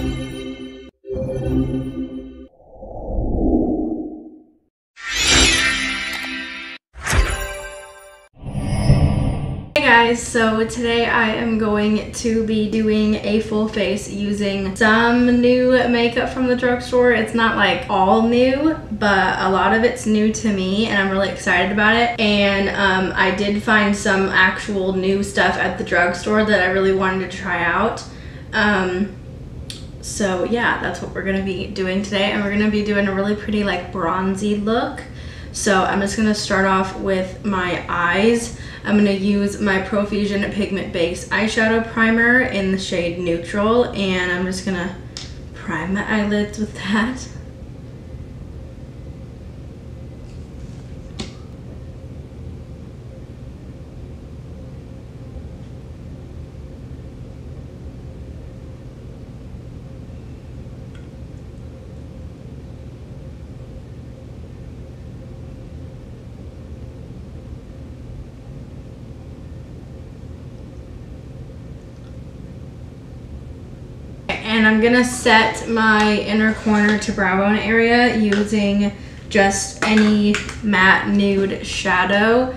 Hey guys, so today I am going to be doing a full face using some new makeup from the drugstore. It's not like all new, but a lot of it's new to me and I'm really excited about it. And I did find some actual new stuff at the drugstore that I really wanted to try out. So yeah, that's what we're gonna be doing today. And we're gonna be doing a really pretty like bronzy look. So I'm just gonna start off with my eyes. I'm gonna use my Profusion Pigment Base Eyeshadow Primer in the shade Neutral, and I'm just gonna prime my eyelids with that. And I'm gonna set my inner corner to brow bone area using just any matte nude shadow,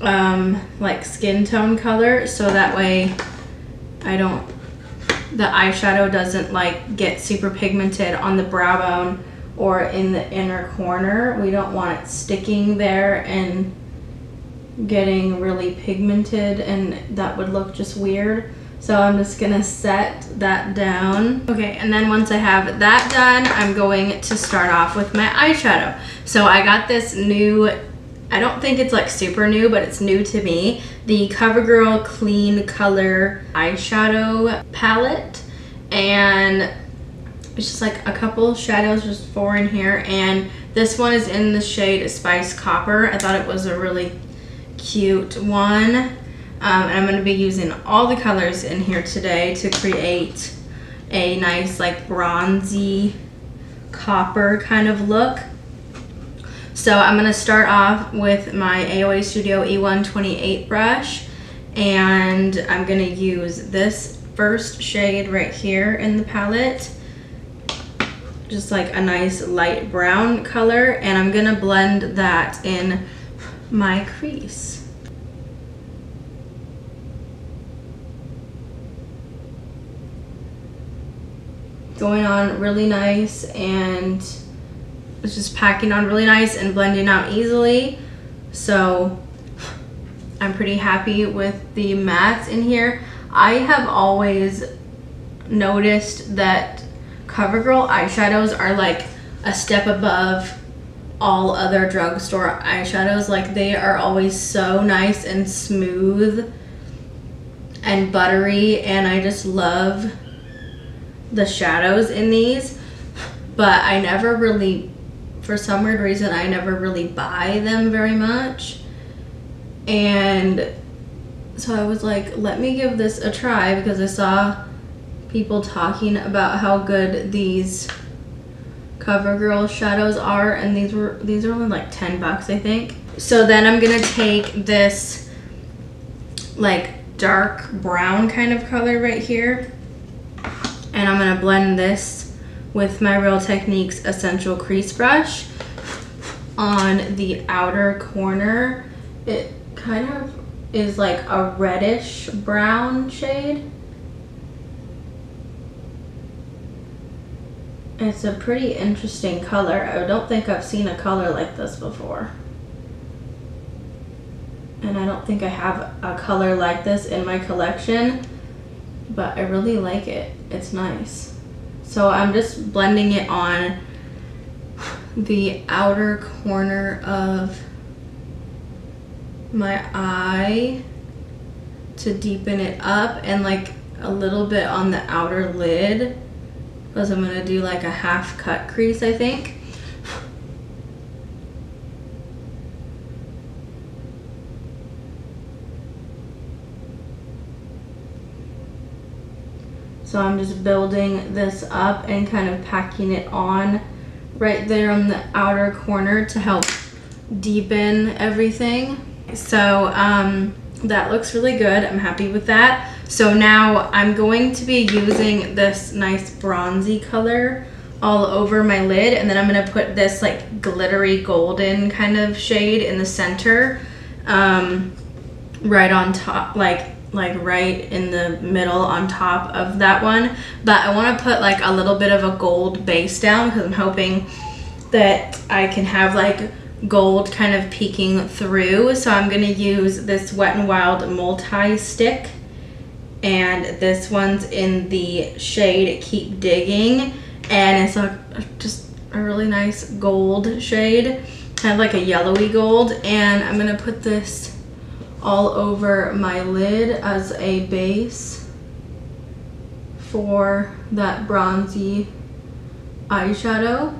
like skin tone color, so that way the eyeshadow doesn't like get super pigmented on the brow bone or in the inner corner. We don't want it sticking there and getting really pigmented, and that would look just weird. So I'm just gonna set that down. Okay, and then once I have that done, I'm going to start off with my eyeshadow. So I got this new, I don't think it's like super new, but it's new to me, the CoverGirl Clean Color eyeshadow palette. And it's just like a couple shadows, just 4 in here. And this one is in the shade Spice Copper. I thought it was a really cute one. And I'm going to be using all the colors in here today to create a nice like bronzy copper kind of look. So I'm going to start off with my AOA Studio E128 brush, and I'm going to use this first shade right here in the palette, just like a nice light brown color, and I'm going to blend that in my crease. Going on really nice, and it's just packing on really nice and blending out easily. So I'm pretty happy with the mattes in here. I have always noticed that CoverGirl eyeshadows are like a step above all other drugstore eyeshadows. Like, they are always so nice and smooth and buttery, and I just love the shadows in these. But I never really, for some weird reason, I never really buy them very much. And so I was like, let me give this a try, because I saw people talking about how good these CoverGirl shadows are, and these are only like 10 bucks, I think. So then I'm gonna take this like dark brown kind of color right here, and I'm gonna blend this with my Real Techniques Essential Crease Brush on the outer corner. It kind of is like a reddish brown shade. It's a pretty interesting color. I don't think I've seen a color like this before. And I don't think I have a color like this in my collection, but I really like it. It's nice. So I'm just blending it on the outer corner of my eye to deepen it up, and like a little bit on the outer lid, because I'm gonna do like a half cut crease, I think. So I'm just building this up and kind of packing it on right there on the outer corner to help deepen everything. So that looks really good. I'm happy with that. So now I'm going to be using this nice bronzy color all over my lid, and then I'm gonna put this like glittery golden kind of shade in the center, right on top, like right in the middle on top of that one. But I want to put like a little bit of a gold base down because I'm hoping that I can have like gold kind of peeking through. So I'm going to use this Wet n Wild multi-stick, and this one's in the shade Keep Digging, and it's just a really nice gold shade, kind of like a yellowy gold. And I'm going to put this all over my lid as a base for that bronzy eyeshadow.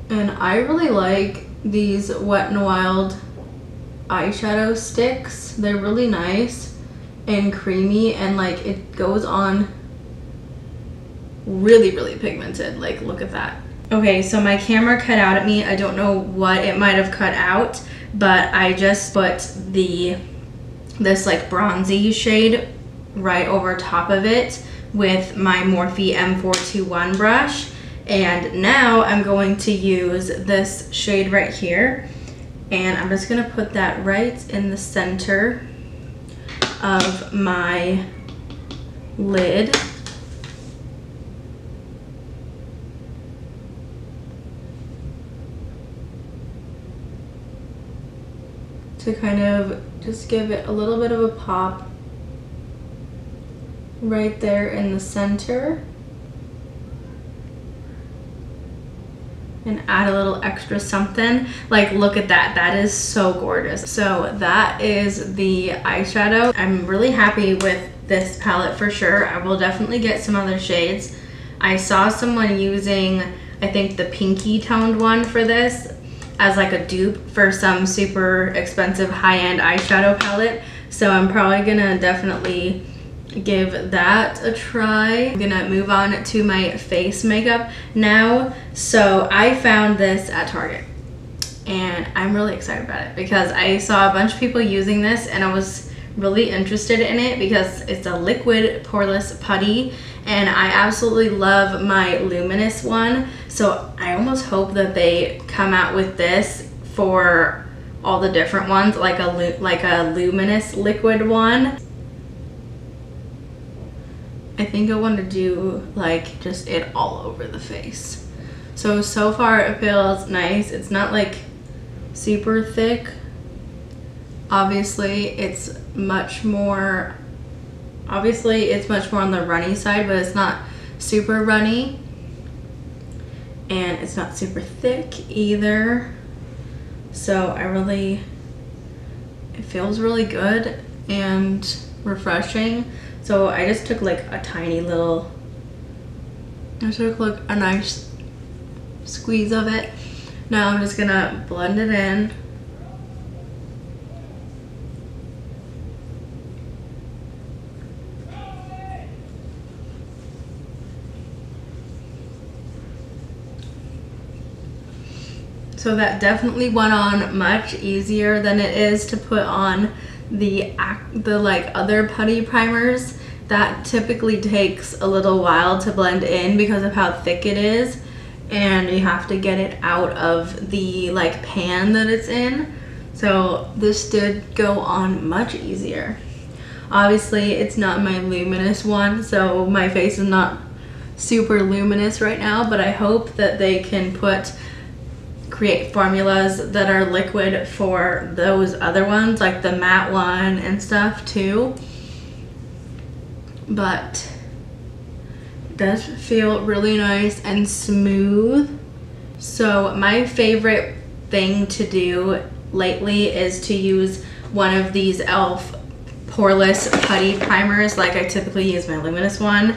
And I really like these Wet n Wild eyeshadow sticks. They're really nice and creamy, and like it goes on really pigmented. Like, look at that. Okay, so my camera cut out at me. I don't know what it might have cut out, but I just put this like bronzy shade right over top of it with my Morphe M421 brush. And now I'm going to use this shade right here, and I'm just gonna put that right in the center of my lid. To kind of just give it a little bit of a pop right there in the center, and add a little extra something. Like, look at that, that is so gorgeous. So that is the eyeshadow. I'm really happy with this palette for sure. I will definitely get some other shades. I saw someone using, I think, the pinky toned one for this as like a dupe for some super expensive high-end eyeshadow palette. So I'm probably gonna definitely give that a try. I'm gonna move on to my face makeup now. So I found this at Target, and I'm really excited about it because I saw a bunch of people using this, and I was really interested in it because it's a liquid poreless putty, and I absolutely love my luminous one. So I almost hope that they come out with this for all the different ones, like a luminous liquid one. I think I want to do like just it all over the face. So far it feels nice. It's not like super thick. Obviously it's much more on the runny side, but it's not super runny, and it's not super thick either. So it feels really good and refreshing. So I just took like a nice squeeze of it. Now I'm just gonna blend it in. So that definitely went on much easier than it is to put on the like other putty primers. That typically takes a little while to blend in because of how thick it is, and you have to get it out of the like pan that it's in. So this did go on much easier. Obviously it's not my luminous one, so my face is not super luminous right now, but I hope that they can create formulas that are liquid for those other ones, like the matte one and stuff too. But it does feel really nice and smooth. So my favorite thing to do lately is to use one of these e.l.f. poreless putty primers. Like, I typically use my luminous one,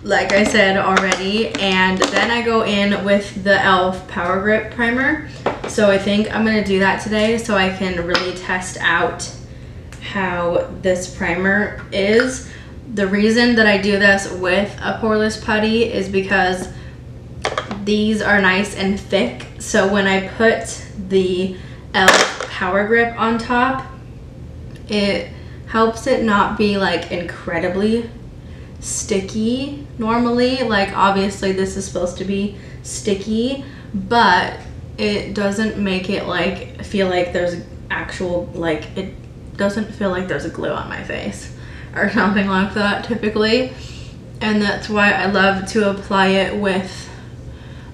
like I said already, and then I go in with the e.l.f. Power Grip primer. So I think I'm gonna do that today so I can really test out how this primer is. The reason that I do this with a poreless putty is because these are nice and thick. So when I put the e.l.f. power grip on top. It helps it not be like incredibly sticky normally. Like obviously this is supposed to be sticky, but it doesn't make it like feel like there's actual, like it doesn't feel like there's a glue on my face or something like that typically. And that's why I love to apply it with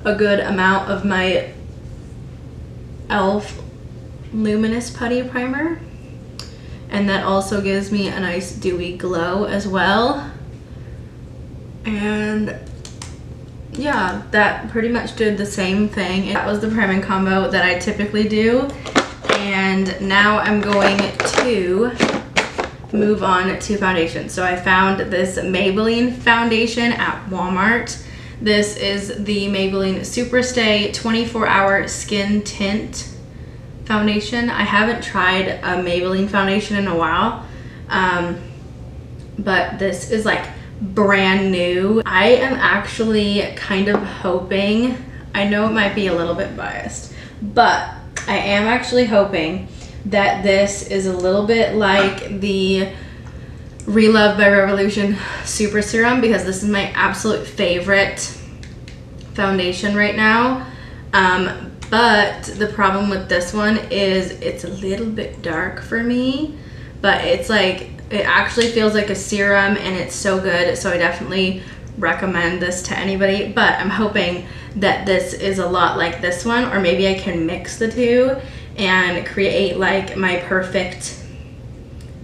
a good amount of my e.l.f. Luminous Putty Primer. And that also gives me a nice dewy glow as well. And yeah, that pretty much did the same thing. That was the priming combo that I typically do. And now I'm going to move on to foundation. So I found this Maybelline foundation at Walmart. This is the Maybelline Superstay 24-Hour Skin Tint Foundation. I haven't tried a Maybelline foundation in a while, but this is like brand new. I am actually kind of hoping, I know it might be a little bit biased, but I am actually hoping that this is a little bit like the Relove by Revolution Super Serum, because this is my absolute favorite foundation right now. But the problem with this one is it's a little bit dark for me, but it's like, it actually feels like a serum and it's so good. So I definitely recommend this to anybody, but I'm hoping that this is a lot like this one, or maybe I can mix the two and create like my perfect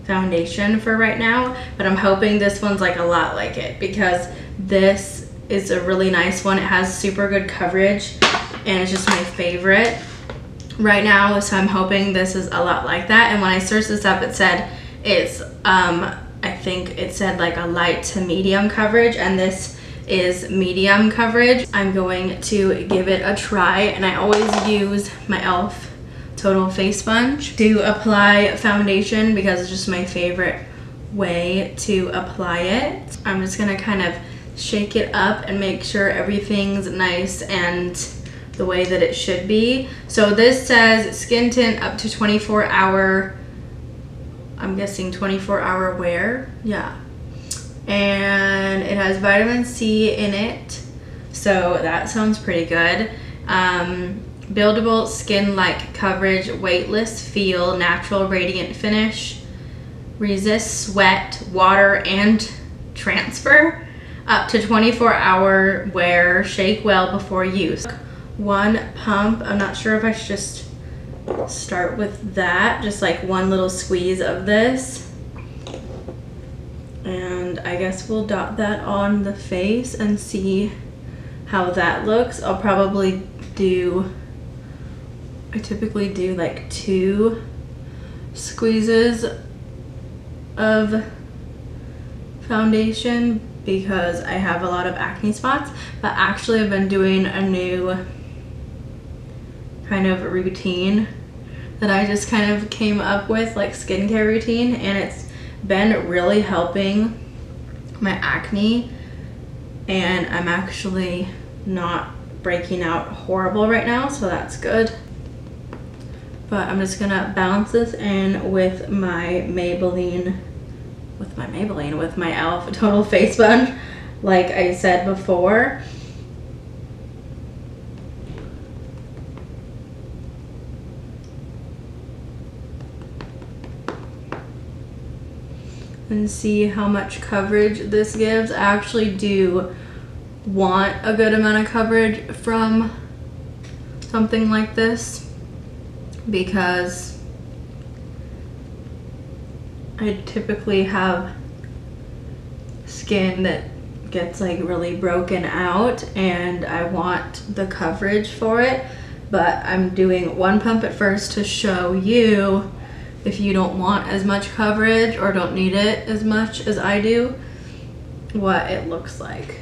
foundation for right now. But I'm hoping this one's like a lot like it, because this is a really nice one. It has super good coverage and it's just my favorite right now. So I'm hoping this is a lot like that. And when I searched this up, it said it's I think it said like a light to medium coverage, and this is medium coverage. I'm going to give it a try, and I always use my e.l.f. Total Face Sponge to apply foundation because it's just my favorite way to apply it. I'm just gonna kind of shake it up and make sure everything's nice and the way that it should be. So this says skin tint up to 24-hour, I'm guessing 24-hour wear, yeah. And it has vitamin C in it, so that sounds pretty good. Buildable skin-like coverage, weightless feel, natural radiant finish, resist sweat, water, and transfer. Up to 24-hour wear, shake well before use. One pump, I'm not sure if I should just start with that, just like one little squeeze of this. And I guess we'll dot that on the face and see how that looks. I'll probably do, I typically do like 2 squeezes of foundation because I have a lot of acne spots. But actually I've been doing a new kind of routine that I just kind of came up with, like skincare routine, and it's been really helping my acne, and I'm actually not breaking out horrible right now, so that's good. But I'm just gonna balance this in with my Maybelline, with my e.l.f. Total Face Sponge, like I said before. And see how much coverage this gives. I actually do want a good amount of coverage from something like this because I typically have skin that gets like really broken out and I want the coverage for it. But I'm doing one pump at first to show you, if you don't want as much coverage or don't need it as much as I do, what it looks like.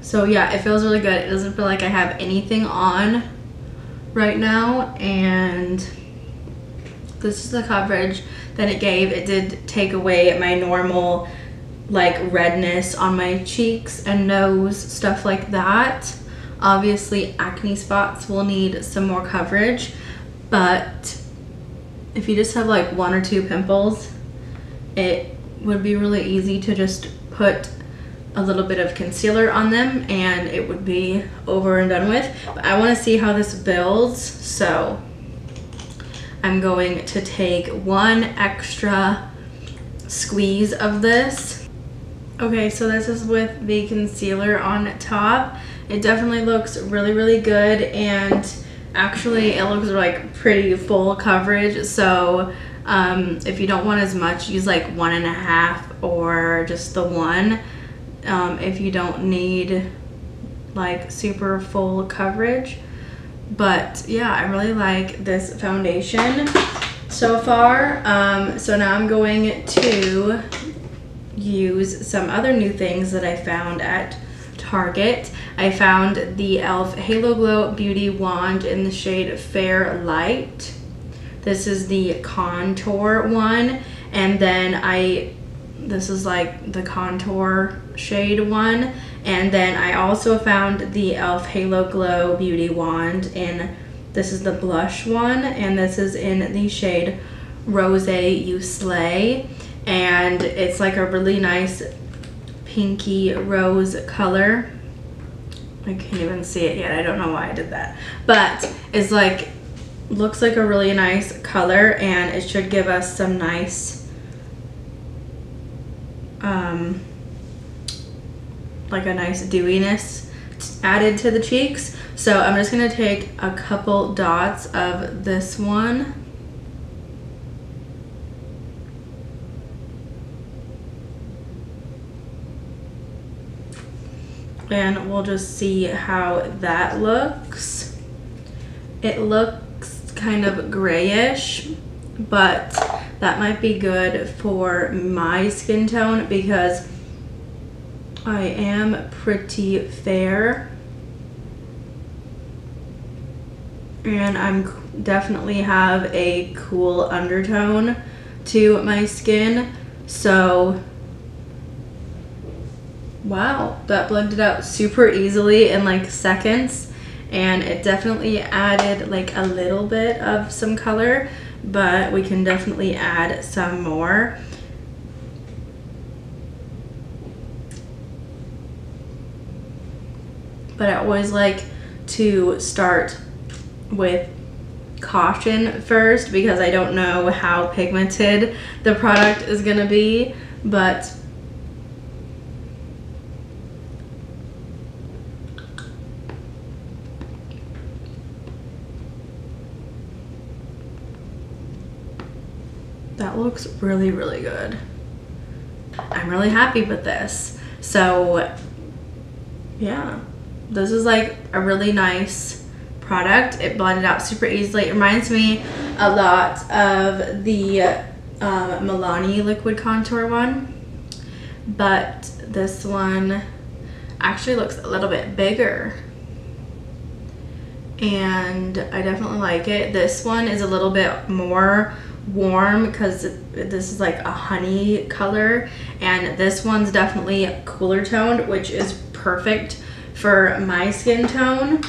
So yeah, it feels really good. It doesn't feel like I have anything on right now, and this is the coverage that it gave. It did take away my normal like redness on my cheeks and nose, stuff like that. Obviously acne spots will need some more coverage, but if you just have like 1 or 2 pimples, it would be really easy to just put a little bit of concealer on them and it would be over and done with. But I want to see how this builds, so I'm going to take 1 extra squeeze of this. Okay, so this is with the concealer on top. It definitely looks really, really good, and actually it looks like pretty full coverage. So if you don't want as much, use like 1.5 or just the 1 if you don't need like super full coverage. But yeah, I really like this foundation so far. So now I'm going to use some other new things that I found at Target. I found the e.l.f. Halo Glow Beauty Wand in the shade Fair Light. This is the contour one, and then this is like the contour shade one, and then I also found the e.l.f. Halo Glow Beauty Wand in, this is the blush one, and this is in the shade Rose You Slay, and it's like a really nice pinky rose color. I can't even see it yet. I don't know why I did that, but it's like, looks like a really nice color, and it should give us some nice like a nice dewiness added to the cheeks. So I'm just gonna take a couple dots of this one. And we'll just see how that looks. It looks kind of grayish, but that might be good for my skin tone because I am pretty fair. And I'm definitely have a cool undertone to my skin. So wow, that blended out super easily in like seconds, and it definitely added like a little bit of some color, but we can definitely add some more. But I always like to start with caution first because I don't know how pigmented the product is gonna be, but that looks really, really good. I'm really happy with this. So yeah, this is like a really nice product. It blended out super easily. It reminds me a lot of the Milani liquid contour one, but this one actually looks a little bit bigger, and I definitely like it. This one is a little bit more warm because this is like a honey color, and this one's definitely cooler toned, which is perfect for my skin tone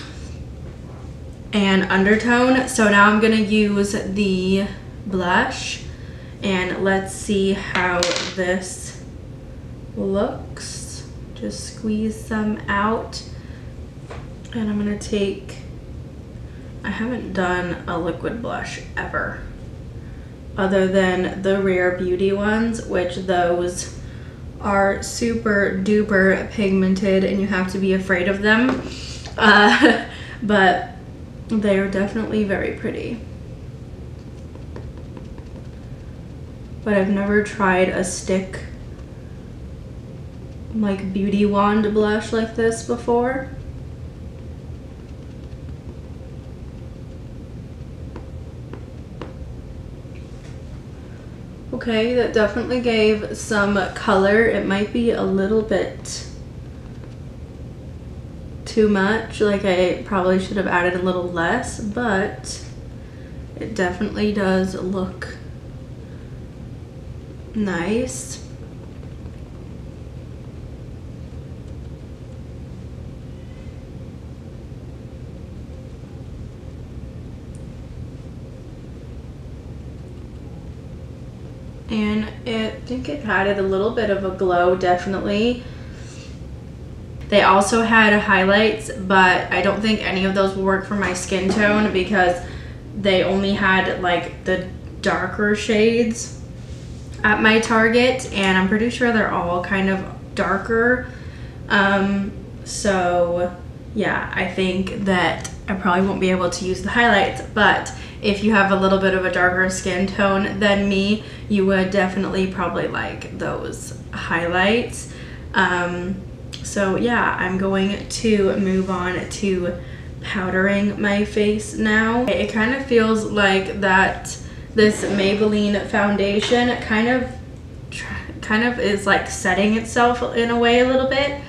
and undertone. So now I'm gonna use the blush, and let's see how this looks. Just squeeze some out, and I'm gonna take, I haven't done a liquid blush ever other than the Rare Beauty ones, which those are super duper pigmented and you have to be afraid of them. But they are definitely very pretty. But I've never tried a stick like beauty wand blush like this before. Okay, that definitely gave some color. It might be a little bit too much, like I probably should have added a little less, but it definitely does look nice. and I think it added a little bit of a glow, definitely. They also had highlights, but I don't think any of those will work for my skin tone because they only had like the darker shades at my Target, and I'm pretty sure they're all kind of darker. So yeah, I think that I probably won't be able to use the highlights, but if you have a little bit of a darker skin tone than me, you would definitely probably like those highlights. So yeah, I'm going to move on to powdering my face now. It kind of feels like that this Maybelline foundation kind of is like setting itself in a way a little bit.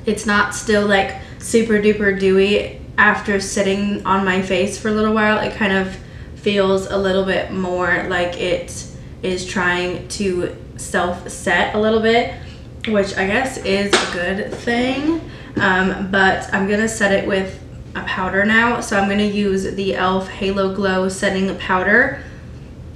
It's not still like super duper dewy after sitting on my face for a little while. It kind of feels a little bit more like it is trying to self-set a little bit, which I guess is a good thing. But I'm gonna set it with a powder now. So I'm gonna use the e.l.f. Halo Glow Setting Powder.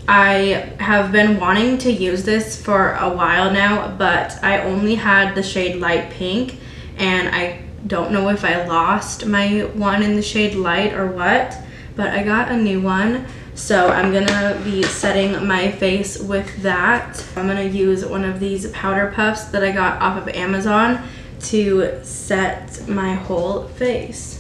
I have been wanting to use this for a while now, but I only had the shade Light Pink, and I don't know if I lost my one in the shade Light or what, but I got a new one. So I'm gonna be setting my face with that. I'm gonna use one of these powder puffs that I got off of Amazon to set my whole face.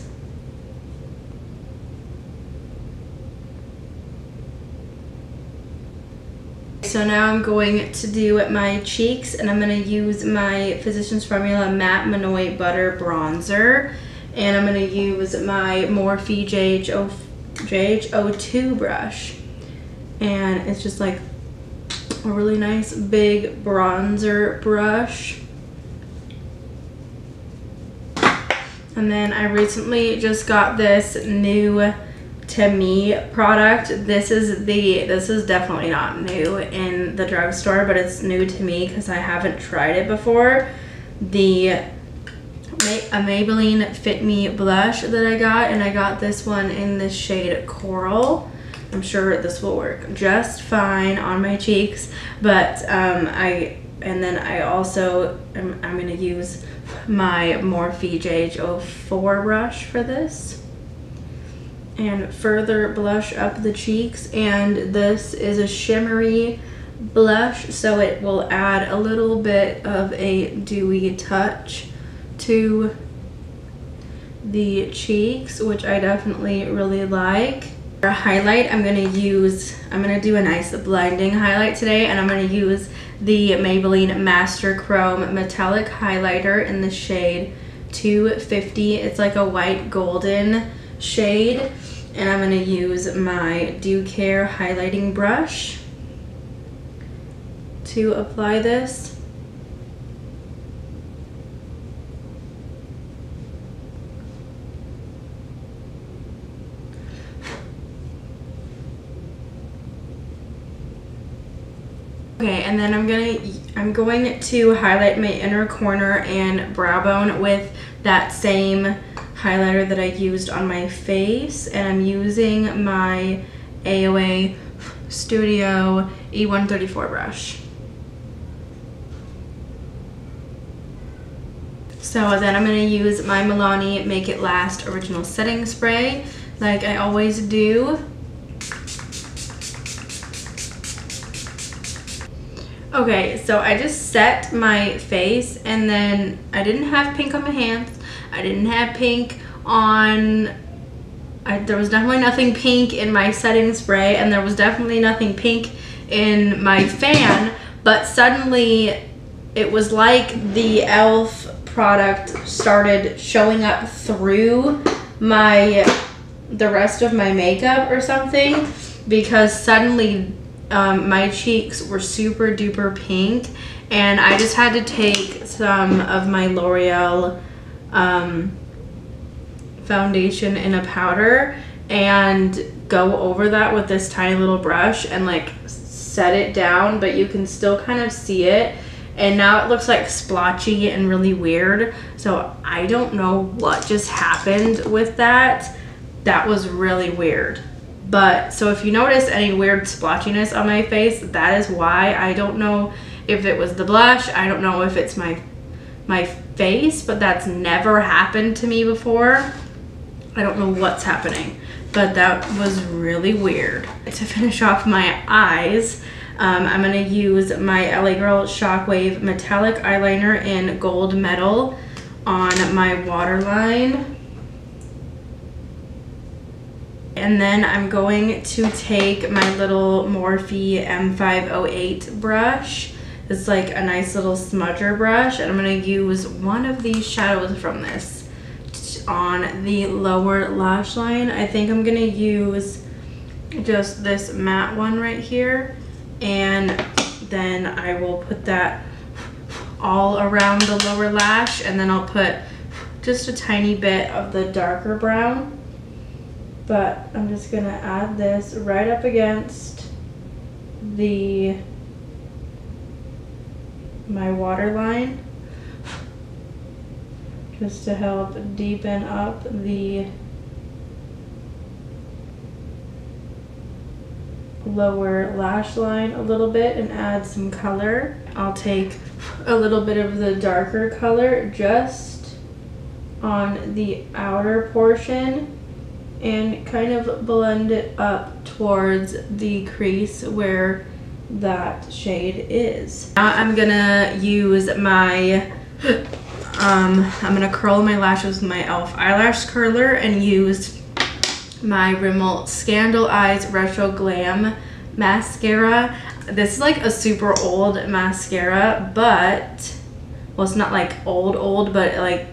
So now I'm going to do my cheeks, and I'm going to use my Physicians Formula Matte Manoy Butter Bronzer, and I'm going to use my Morphe JH02 brush, and it's just like a really nice big bronzer brush. And then I recently just got this new To Me product. This is definitely not new in the drugstore, but it's new to me because I haven't tried it before. A Maybelline Fit Me blush that I got, and I got this one in the shade Coral. I'm sure this will work just fine on my cheeks, but I'm gonna use my Morphe JH04 brush for this and further blush up the cheeks. And this is a shimmery blush, so it will add a little bit of a dewy touch to the cheeks, which I definitely really like. For a highlight, I'm gonna do a nice blinding highlight today, and I'm gonna use the Maybelline Master Chrome Metallic Highlighter in the shade 250. It's like a white golden shade, and I'm gonna use my Do Care highlighting brush to apply this. Okay, and then I'm going to highlight my inner corner and brow bone with that same highlighter that I used on my face, and I'm using my AOA Studio E134 brush. So then I'm going to use my Milani Make It Last Original Setting Spray like I always do. Okay, so I just set my face, and then I didn't have pink on my hands. I didn't have pink on, there was definitely nothing pink in my setting spray, and there was definitely nothing pink in my fan, but suddenly it was like the e.l.f. product started showing up through the rest of my makeup or something, because suddenly my cheeks were super duper pink, and I just had to take some of my L'Oreal foundation in a powder and go over that with this tiny little brush and like set it down, but you can still kind of see it, and now it looks like splotchy and really weird. So I don't know what just happened with that. That was really weird. But so if you notice any weird splotchiness on my face, that is why. I don't know if it was the blush. I don't know if it's my face, but that's never happened to me before. I don't know what's happening, but that was really weird. To finish off my eyes, I'm gonna use my LA Girl Shockwave Metallic Eyeliner in Gold Metal on my waterline. And then I'm going to take my little Morphe M508 brush. It's like a nice little smudger brush, and I'm gonna use one of these shadows from this on the lower lash line. I think I'm gonna use just this matte one right here, and then I will put that all around the lower lash, and then I'll put just a tiny bit of the darker brown. But I'm just gonna add this right up against my waterline, just to help deepen up the lower lash line a little bit and add some color. I'll take a little bit of the darker color just on the outer portion and kind of blend it up towards the crease where that shade is. Now I'm gonna use my I'm gonna curl my lashes with my e.l.f. eyelash curler and use my Rimmel Scandal Eyes Retro Glam mascara. This is like a super old mascara, but well, it's not like old, but like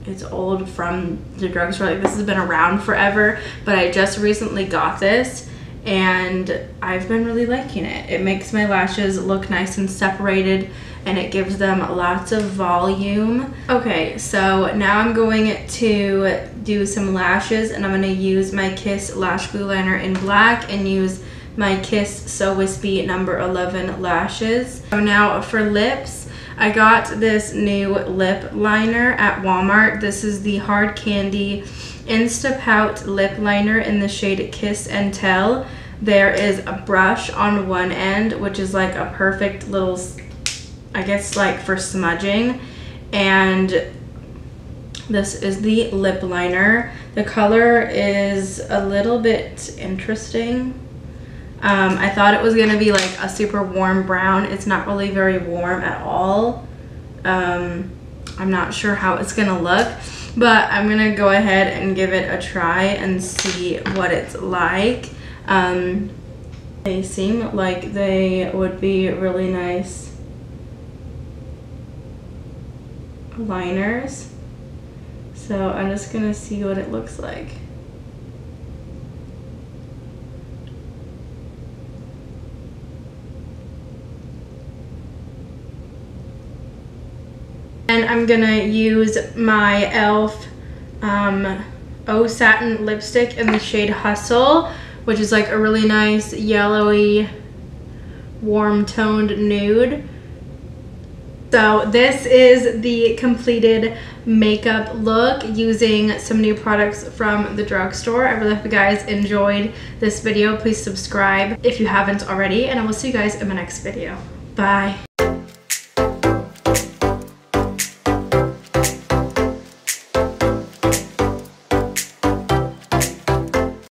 it's old from the drugstore. Like, this has been around forever, but I just recently got this and I've been really liking it. It makes my lashes look nice and separated, and it gives them lots of volume. Okay, so now I'm going to do some lashes, and I'm gonna use my Kiss Lash Glue Liner in black and use my Kiss So Wispy number 11 lashes. So now for lips, I got this new lip liner at Walmart. This is the Hard Candy Insta Pout lip liner in the shade Kiss and Tell. There is a brush on one end, which is like a perfect little, I guess, like for smudging. And this is the lip liner. The color is a little bit interesting. I thought it was gonna be like a super warm brown. It's not really very warm at all. I'm not sure how it's gonna look, but I'm gonna go ahead and give it a try and see what it's like. They seem like they would be really nice liners. So I'm just gonna see what it looks like. And I'm gonna use my e.l.f. O Satin lipstick in the shade Hustle, which is like a really nice yellowy, warm toned nude. So this is the completed makeup look using some new products from the drugstore. I really hope you guys enjoyed this video. Please subscribe if you haven't already, and I will see you guys in my next video. Bye.